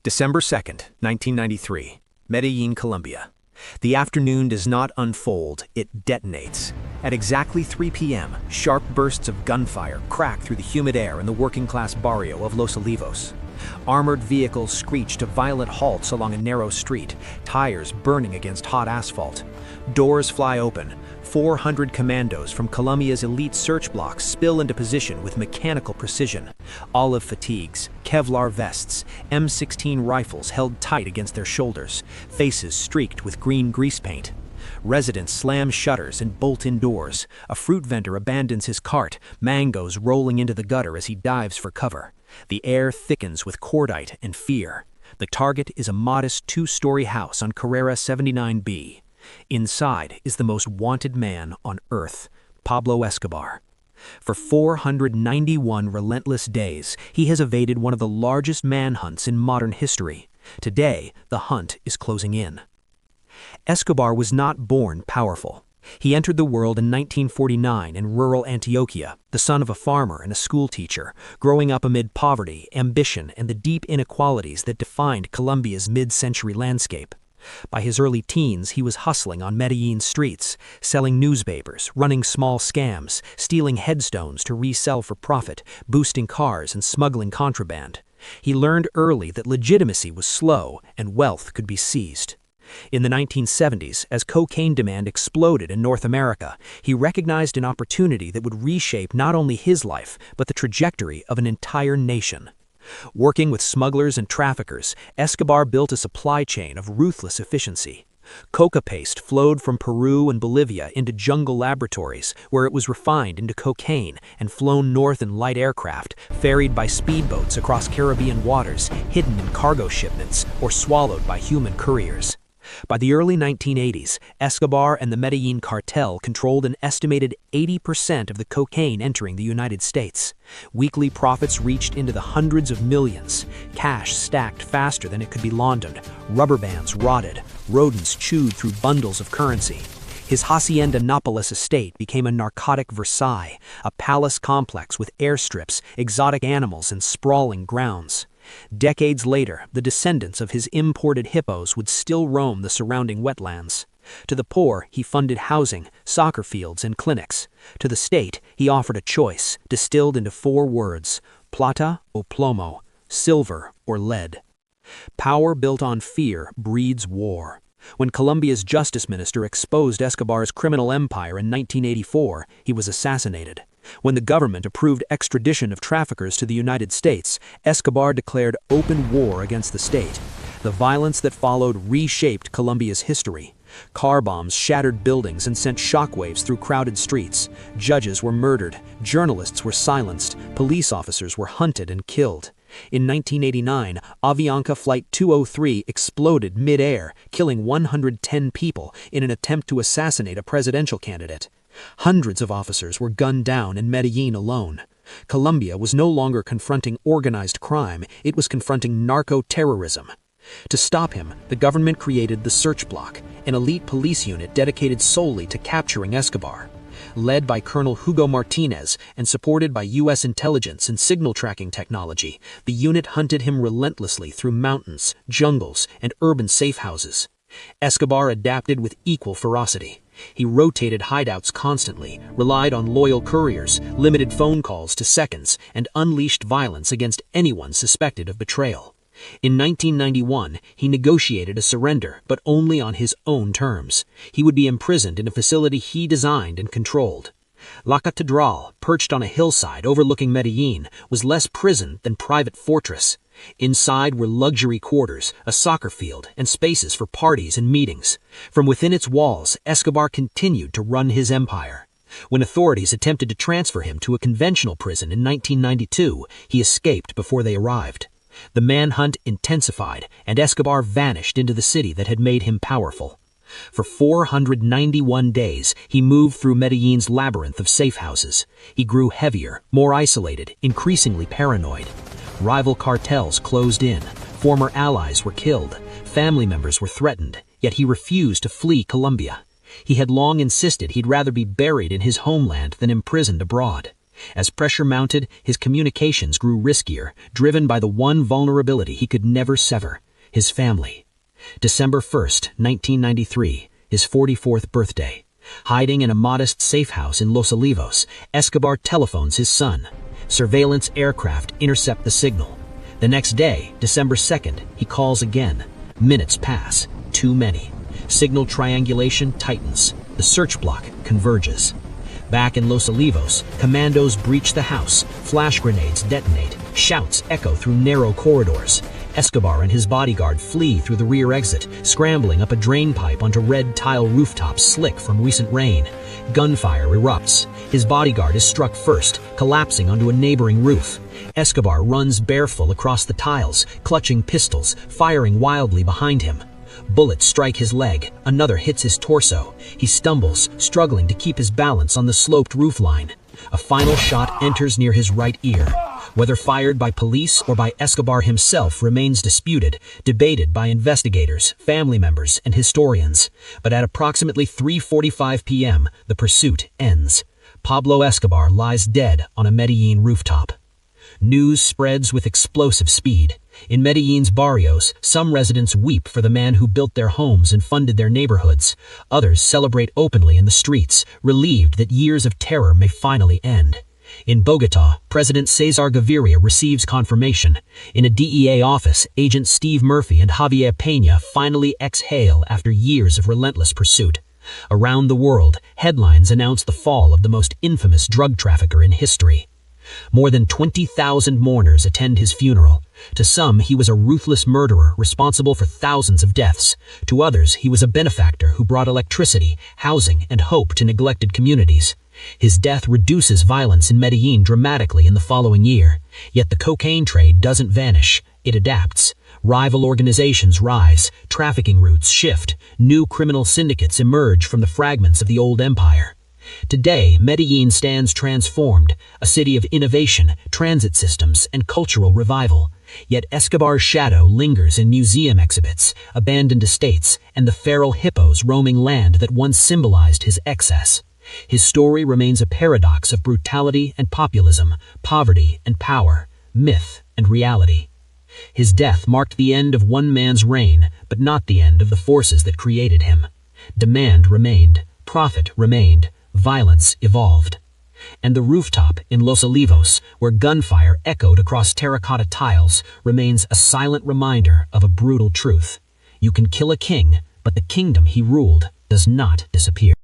December 2nd, 1993, Medellín, Colombia. The afternoon does not unfold, it detonates. At exactly 3 p.m., sharp bursts of gunfire crack through the humid air in the working-class barrio of Los Olivos. Armored vehicles screech to violent halts along a narrow street, tires burning against hot asphalt. Doors fly open. 400 commandos from Colombia's elite Search Bloc spill into position with mechanical precision. Olive fatigues, Kevlar vests, M16 rifles held tight against their shoulders, faces streaked with green grease paint. Residents slam shutters and bolt indoors. A fruit vendor abandons his cart, mangoes rolling into the gutter as he dives for cover. The air thickens with cordite and fear. The target is a modest 2-story house on Carrera 79B. Inside is the most wanted man on earth, Pablo Escobar. For 491 relentless days, he has evaded one of the largest manhunts in modern history. Today, the hunt is closing in. Escobar was not born powerful. He entered the world in 1949 in rural Antioquia, the son of a farmer and a schoolteacher, growing up amid poverty, ambition, and the deep inequalities that defined Colombia's mid-century landscape. By his early teens, he was hustling on Medellín streets, selling newspapers, running small scams, stealing headstones to resell for profit, boosting cars and smuggling contraband. He learned early that legitimacy was slow and wealth could be seized. In the 1970s, as cocaine demand exploded in North America, he recognized an opportunity that would reshape not only his life, but the trajectory of an entire nation. Working with smugglers and traffickers, Escobar built a supply chain of ruthless efficiency. Coca paste flowed from Peru and Bolivia into jungle laboratories, where it was refined into cocaine and flown north in light aircraft, ferried by speedboats across Caribbean waters, hidden in cargo shipments, or swallowed by human couriers. By the early 1980s, Escobar and the Medellín cartel controlled an estimated 80% of the cocaine entering the United States. Weekly profits reached into the hundreds of millions. Cash stacked faster than it could be laundered. Rubber bands rotted. Rodents chewed through bundles of currency. His Hacienda Nápoles estate became a narcotic Versailles, a palace complex with airstrips, exotic animals, and sprawling grounds. Decades later, the descendants of his imported hippos would still roam the surrounding wetlands. To the poor, he funded housing, soccer fields, and clinics. To the state, he offered a choice, distilled into 4 words: plata o plomo, silver or lead. Power built on fear breeds war. When Colombia's justice minister exposed Escobar's criminal empire in 1984, he was assassinated. When the government approved extradition of traffickers to the United States, Escobar declared open war against the state. The violence that followed reshaped Colombia's history. Car bombs shattered buildings and sent shockwaves through crowded streets. Judges were murdered, journalists were silenced, police officers were hunted and killed. In 1989, Avianca Flight 203 exploded mid-air, killing 110 people in an attempt to assassinate a presidential candidate. Hundreds of officers were gunned down in Medellín alone. Colombia was no longer confronting organized crime, it was confronting narco-terrorism. To stop him, the government created the Search Bloc, an elite police unit dedicated solely to capturing Escobar. Led by Colonel Hugo Martinez and supported by U.S. intelligence and signal tracking technology, the unit hunted him relentlessly through mountains, jungles, and urban safe houses. Escobar adapted with equal ferocity. He rotated hideouts constantly, relied on loyal couriers, limited phone calls to seconds, and unleashed violence against anyone suspected of betrayal. In 1991, he negotiated a surrender, but only on his own terms. He would be imprisoned in a facility he designed and controlled. La Catedral, perched on a hillside overlooking Medellín, was less prison than private fortress. Inside were luxury quarters, a soccer field, and spaces for parties and meetings. From within its walls, Escobar continued to run his empire. When authorities attempted to transfer him to a conventional prison in 1992, he escaped before they arrived. The manhunt intensified, and Escobar vanished into the city that had made him powerful. For 491 days, he moved through Medellín's labyrinth of safe houses. He grew heavier, more isolated, increasingly paranoid. Rival cartels closed in, former allies were killed, family members were threatened, yet he refused to flee Colombia. He had long insisted he'd rather be buried in his homeland than imprisoned abroad. As pressure mounted, his communications grew riskier, driven by the one vulnerability he could never sever: his family. December 1st, 1993, his 44th birthday. Hiding in a modest safe house in Los Olivos, Escobar telephones his son. Surveillance aircraft intercept the signal. The next day, December 2nd, he calls again. Minutes pass. Too many. Signal triangulation tightens. The search bloc converges. Back in Los Olivos, commandos breach the house. Flash grenades detonate. Shouts echo through narrow corridors. Escobar and his bodyguard flee through the rear exit, scrambling up a drain pipe onto red tile rooftops slick from recent rain. Gunfire erupts. His bodyguard is struck first, collapsing onto a neighboring roof. Escobar runs barefoot across the tiles, clutching pistols, firing wildly behind him. Bullets strike his leg, another hits his torso. He stumbles, struggling to keep his balance on the sloped roofline. A final shot enters near his right ear. Whether fired by police or by Escobar himself remains disputed, debated by investigators, family members, and historians. But at approximately 3:45 p.m., the pursuit ends. Pablo Escobar lies dead on a Medellín rooftop. News spreads with explosive speed. In Medellin's barrios, some residents weep for the man who built their homes and funded their neighborhoods. Others celebrate openly in the streets, relieved that years of terror may finally end. In Bogotá, President Cesar Gaviria receives confirmation. In a DEA office, Agent Steve Murphy and Javier Peña finally exhale after years of relentless pursuit. Around the world, headlines announce the fall of the most infamous drug trafficker in history. More than 20,000 mourners attend his funeral. To some, he was a ruthless murderer responsible for thousands of deaths. To others, he was a benefactor who brought electricity, housing, and hope to neglected communities. His death reduces violence in Medellín dramatically in the following year. Yet the cocaine trade doesn't vanish. It adapts. Rival organizations rise, trafficking routes shift, new criminal syndicates emerge from the fragments of the old empire. Today, Medellín stands transformed, a city of innovation, transit systems, and cultural revival. Yet Escobar's shadow lingers in museum exhibits, abandoned estates, and the feral hippos roaming land that once symbolized his excess. His story remains a paradox of brutality and populism, poverty and power, myth and reality. His death marked the end of one man's reign, but not the end of the forces that created him. Demand remained, profit remained, violence evolved. And the rooftop in Los Olivos, where gunfire echoed across terracotta tiles, remains a silent reminder of a brutal truth. You can kill a king, but the kingdom he ruled does not disappear.